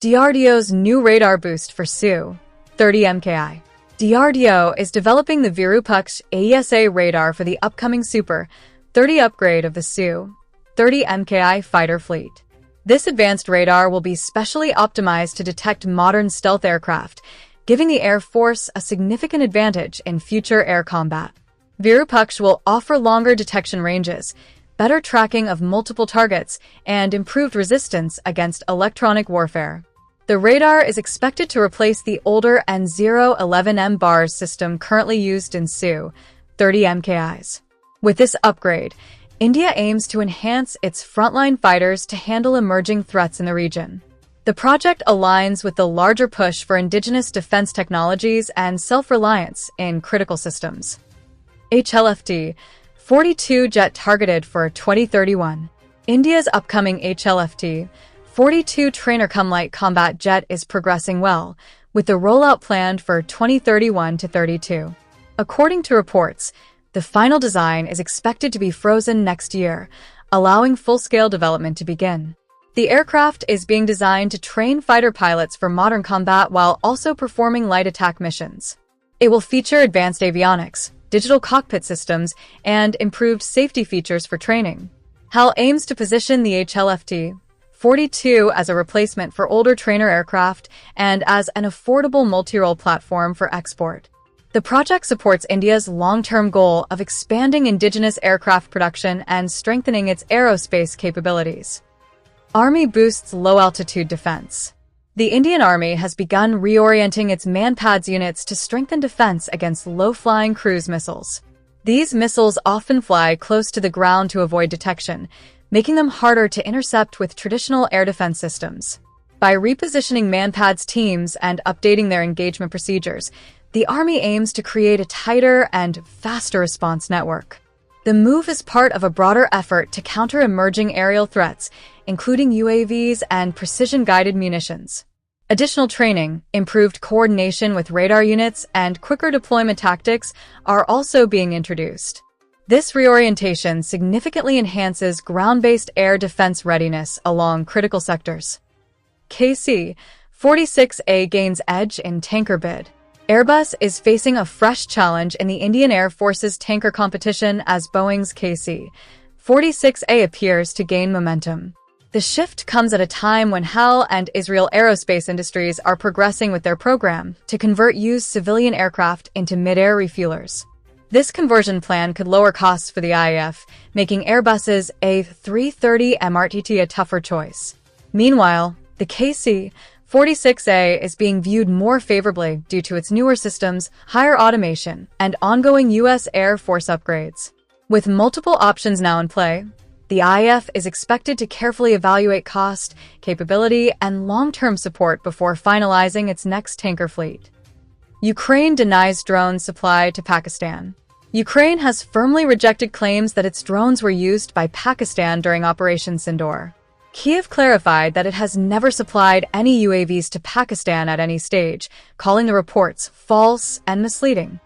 DRDO's new radar boost for Su-30 MKI. DRDO is developing the Virupaksha AESA radar for the upcoming Super-30 upgrade of the Su-30 MKI fighter fleet. This advanced radar will be specially optimized to detect modern stealth aircraft, giving the Air Force a significant advantage in future air combat. Virupaksha will offer longer detection ranges, better tracking of multiple targets, and improved resistance against electronic warfare. The radar is expected to replace the older N011M bars system currently used in Su-30 MKIs. With this upgrade, India aims to enhance its frontline fighters to handle emerging threats in the region. The project aligns with the larger push for indigenous defense technologies and self-reliance in critical systems. HLFT 42 jet targeted for 2031. India's upcoming HLFT 42 trainer-cum-light combat jet is progressing well, with the rollout planned for 2031 to 32. According to reports, the final design is expected to be frozen next year, allowing full-scale development to begin. The aircraft is being designed to train fighter pilots for modern combat while also performing light attack missions. It will feature advanced avionics, digital cockpit systems, and improved safety features for training. HAL aims to position the HLFT 42 as a replacement for older trainer aircraft and as an affordable multi-role platform for export. The project supports India's long-term goal of expanding indigenous aircraft production and strengthening its aerospace capabilities. Army boosts low-altitude defense. The Indian Army has begun reorienting its MANPADS units to strengthen defense against low-flying cruise missiles. These missiles often fly close to the ground to avoid detection, making them harder to intercept with traditional air defense systems. By repositioning MANPADS teams and updating their engagement procedures, the Army aims to create a tighter and faster response network. The move is part of a broader effort to counter emerging aerial threats, including UAVs and precision-guided munitions. Additional training, improved coordination with radar units, and quicker deployment tactics are also being introduced. This reorientation significantly enhances ground-based air defense readiness along critical sectors. KC-46A gains edge in tanker bid. Airbus is facing a fresh challenge in the Indian Air Force's tanker competition as Boeing's KC-46A appears to gain momentum. The shift comes at a time when HAL and Israel Aerospace Industries are progressing with their program to convert used civilian aircraft into mid-air refuelers. This conversion plan could lower costs for the IAF, making Airbus's A330 MRTT a tougher choice. Meanwhile, the KC-46A is being viewed more favorably due to its newer systems, higher automation, and ongoing U.S. Air Force upgrades. With multiple options now in play, the IAF is expected to carefully evaluate cost, capability, and long-term support before finalizing its next tanker fleet. Ukraine denies drone supply to Pakistan. Ukraine has firmly rejected claims that its drones were used by Pakistan during Operation Sindoor. Kyiv clarified that it has never supplied any UAVs to Pakistan at any stage, calling the reports false and misleading.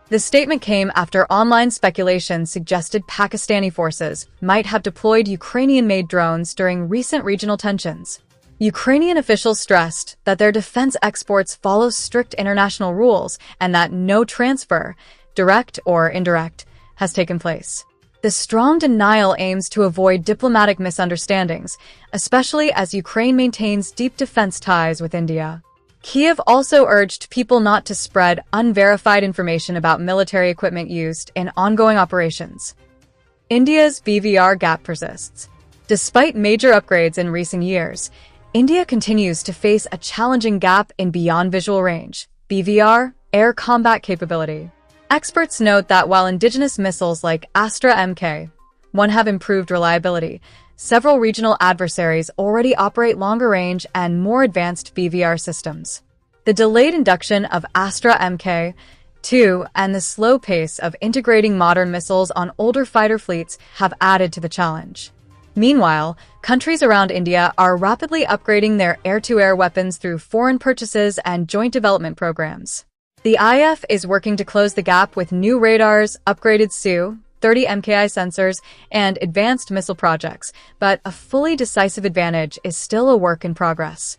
The statement came after online speculation suggested Pakistani forces might have deployed Ukrainian-made drones during recent regional tensions. Ukrainian officials stressed that their defense exports follow strict international rules and that no transfer, direct or indirect, has taken place. The strong denial aims to avoid diplomatic misunderstandings, especially as Ukraine maintains deep defense ties with India. Kyiv also urged people not to spread unverified information about military equipment used in ongoing operations. India's BVR gap persists. Despite major upgrades in recent years, India continues to face a challenging gap in beyond visual range, BVR, air combat capability. Experts note that while indigenous missiles like Astra Mk-1 have improved reliability, several regional adversaries already operate longer-range and more advanced BVR systems. The delayed induction of Astra Mk-2 and the slow pace of integrating modern missiles on older fighter fleets have added to the challenge. Meanwhile, countries around India are rapidly upgrading their air-to-air weapons through foreign purchases and joint development programs. The IAF is working to close the gap with new radars, upgraded Su-30 MKI sensors, and advanced missile projects, but a fully decisive advantage is still a work in progress.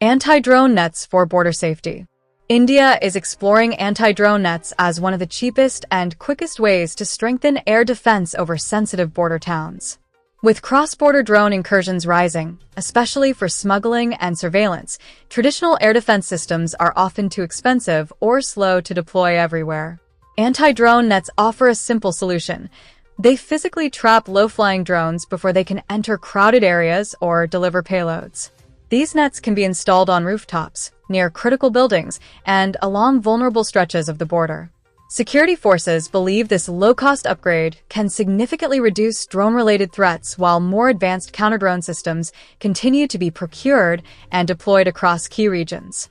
Anti-drone nets for border safety. India is exploring anti-drone nets as one of the cheapest and quickest ways to strengthen air defense over sensitive border towns. With cross-border drone incursions rising, especially for smuggling and surveillance, traditional air defense systems are often too expensive or slow to deploy everywhere. Anti-drone nets offer a simple solution. They physically trap low-flying drones before they can enter crowded areas or deliver payloads. These nets can be installed on rooftops, near critical buildings, and along vulnerable stretches of the border. Security forces believe this low-cost upgrade can significantly reduce drone-related threats while more advanced counter-drone systems continue to be procured and deployed across key regions.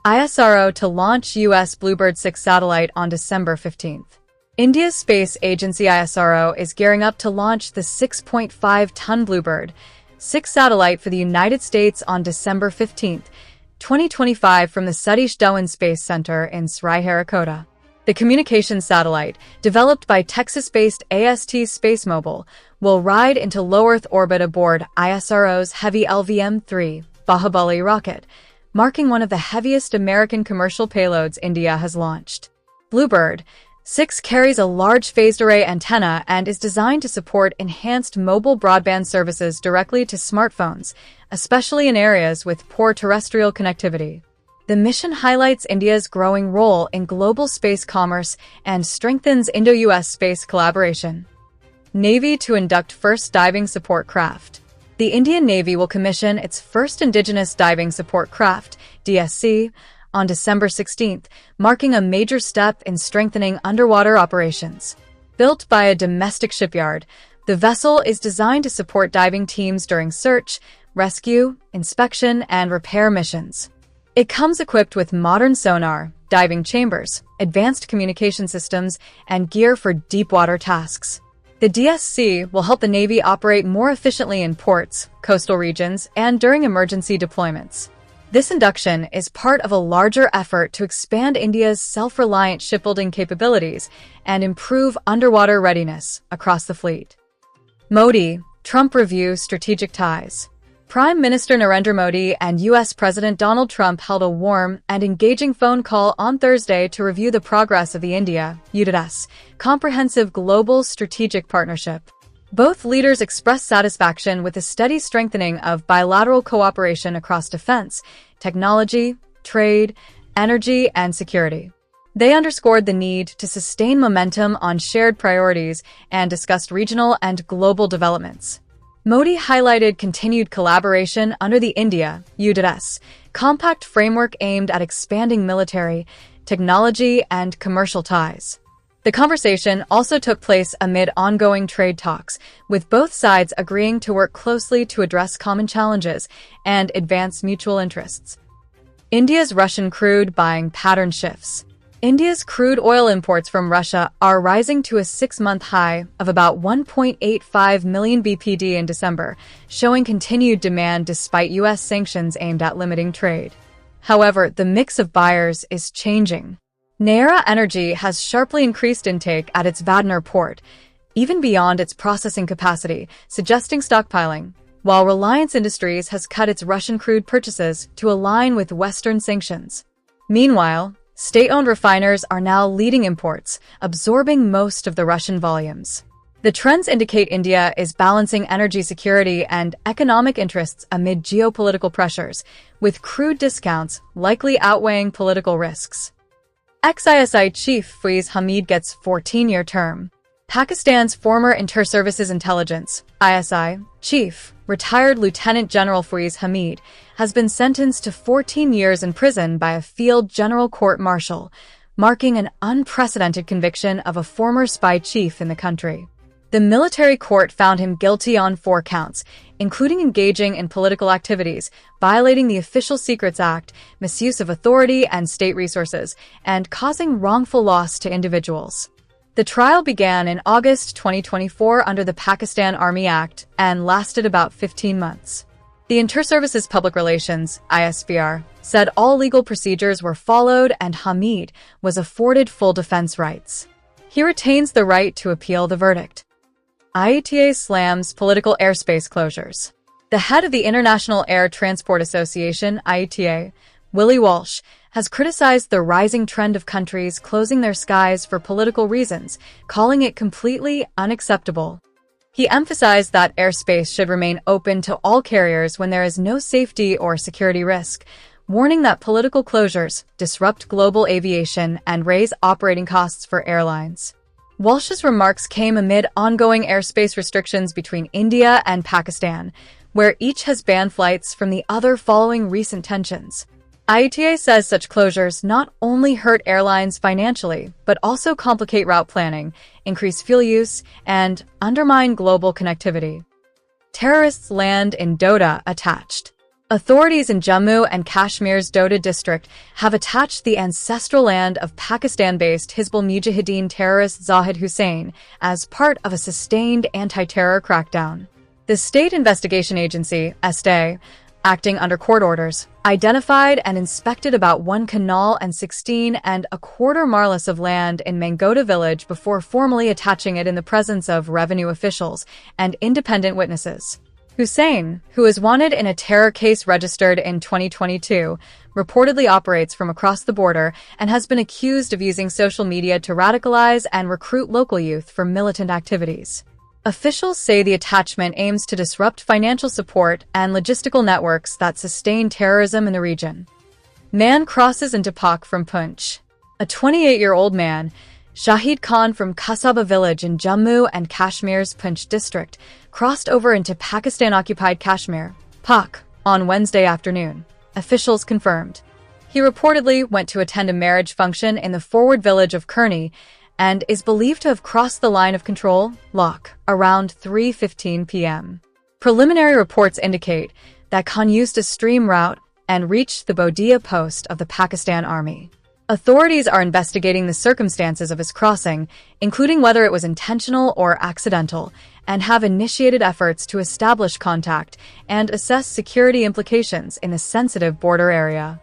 ISRO to launch U.S. Bluebird 6 satellite on December 15th. India's space agency ISRO is gearing up to launch the 6.5-ton Bluebird 6 satellite for the United States on December 15th, 2025 from the Satish Dhawan Space Center in Sriharikota. The communications satellite, developed by Texas-based AST SpaceMobile, will ride into low Earth orbit aboard ISRO's heavy LVM-3 Bahubali rocket, marking one of the heaviest American commercial payloads India has launched. Bluebird 6 carries a large phased array antenna and is designed to support enhanced mobile broadband services directly to smartphones, especially in areas with poor terrestrial connectivity. The mission highlights India's growing role in global space commerce and strengthens Indo-US space collaboration. Navy to induct first diving support craft. The Indian Navy will commission its first indigenous diving support craft, DSC, on December 16th, marking a major step in strengthening underwater operations. Built by a domestic shipyard, the vessel is designed to support diving teams during search, rescue, inspection, and repair missions. It comes equipped with modern sonar, diving chambers, advanced communication systems, and gear for deep-water tasks. The DSC will help the Navy operate more efficiently in ports, coastal regions, and during emergency deployments. This induction is part of a larger effort to expand India's self-reliant shipbuilding capabilities and improve underwater readiness across the fleet. Modi, Trump review strategic ties. Prime Minister Narendra Modi and U.S. President Donald Trump held a warm and engaging phone call on Thursday to review the progress of the India-U.S. comprehensive global strategic partnership. Both leaders expressed satisfaction with the steady strengthening of bilateral cooperation across defense, technology, trade, energy, and security. They underscored the need to sustain momentum on shared priorities and discussed regional and global developments. Modi highlighted continued collaboration under the India-U.S. compact framework aimed at expanding military, technology, and commercial ties. The conversation also took place amid ongoing trade talks, with both sides agreeing to work closely to address common challenges and advance mutual interests. India's Russian crude buying pattern shifts. India's crude oil imports from Russia are rising to a 6-month high of about 1.85 million BPD in December, showing continued demand despite U.S. sanctions aimed at limiting trade. However, the mix of buyers is changing. Nayara Energy has sharply increased intake at its Vadner port, even beyond its processing capacity, suggesting stockpiling, while Reliance Industries has cut its Russian crude purchases to align with Western sanctions. Meanwhile, state-owned refiners are now leading imports, absorbing most of the Russian volumes. The trends indicate India is balancing energy security and economic interests amid geopolitical pressures, with crude discounts likely outweighing political risks. Ex-ISI chief Faiz Hamid gets 14-year term. Pakistan's former Inter-Services Intelligence (ISI) chief, retired Lieutenant General Faiz Hamid, has been sentenced to 14 years in prison by a field general court-martial, marking an unprecedented conviction of a former spy chief in the country. The military court found him guilty on 4 counts, including engaging in political activities, violating the Official Secrets Act, misuse of authority and state resources, and causing wrongful loss to individuals. The trial began in August 2024 under the Pakistan Army Act and lasted about 15 months. The Inter-Services Public Relations (ISPR) said all legal procedures were followed and Hamid was afforded full defense rights. He retains the right to appeal the verdict. IATA slams political airspace closures. The head of the International Air Transport Association, IATA, Willie Walsh, has criticized the rising trend of countries closing their skies for political reasons, calling it completely unacceptable. He emphasized that airspace should remain open to all carriers when there is no safety or security risk, warning that political closures disrupt global aviation and raise operating costs for airlines. Walsh's remarks came amid ongoing airspace restrictions between India and Pakistan, where each has banned flights from the other following recent tensions. IATA says such closures not only hurt airlines financially, but also complicate route planning, increase fuel use, and undermine global connectivity. Terrorists land in Doda attached. Authorities in Jammu and Kashmir's Doda district have attached the ancestral land of Pakistan-based Hizbul Mujahideen terrorist Zahid Hussain as part of a sustained anti-terror crackdown. The State Investigation Agency, SDA, acting under court orders, identified and inspected about 1 canal and 16.25 marlas of land in Mangoda village before formally attaching it in the presence of revenue officials and independent witnesses. Hussain, who is wanted in a terror case registered in 2022, reportedly operates from across the border and has been accused of using social media to radicalize and recruit local youth for militant activities. Officials say the attachment aims to disrupt financial support and logistical networks that sustain terrorism in the region. Man crosses into Pak from Punch. A 28-year-old man, Shahid Khan from Kasaba village in Jammu and Kashmir's Punch district, crossed over into Pakistan-occupied Kashmir, Pak, on Wednesday afternoon, officials confirmed. He reportedly went to attend a marriage function in the forward village of Kearney and is believed to have crossed the line of control, LOC, around 3:15 p.m. Preliminary reports indicate that Khan used a stream route and reached the Bodia post of the Pakistan Army. Authorities are investigating the circumstances of his crossing, including whether it was intentional or accidental, and have initiated efforts to establish contact and assess security implications in the sensitive border area.